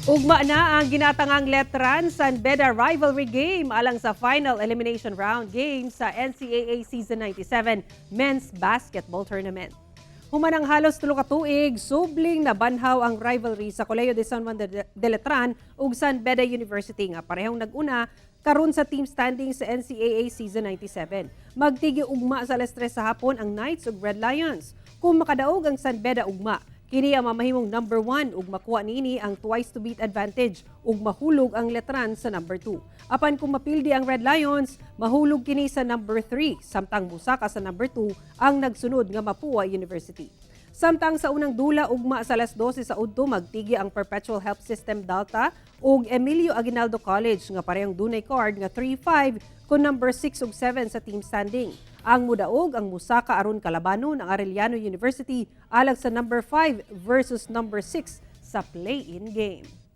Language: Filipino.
Ugma na ang ginatangang Letran San Beda rivalry game alang sa final elimination round game sa NCAA Season 97 Men's Basketball Tournament. Humanang halos tulo ka tuig, subling na banhaw ang rivalry sa Colegio de San Juan de Letran ug San Beda University nga parehong nag-una karon sa team standing sa NCAA Season 97. Magtigi ugma sa alas 3 sa hapon ang Knights ug Red Lions. Kung makadaog ang San Beda ugma, kini ang mamahimong number 1 ug makuha niini ang twice to beat advantage ug mahulog ang Letran sa number 2. Apan kung mapildi ang Red Lions, mahulog kini sa number 3 samtang musaka sa number 2 ang nagsunod nga Mapua University. Samtang sa unang dula ugma sa alas 12 sa udto magtigi ang Perpetual Help System Delta ug Emilio Aguinaldo College nga parehong dunay card nga 3-5 kun number 6 ug 7 sa team standing. Ang mudaog ang musaka aron kalabanon ang Arellano University alag sa number 5 versus number 6 sa play-in game.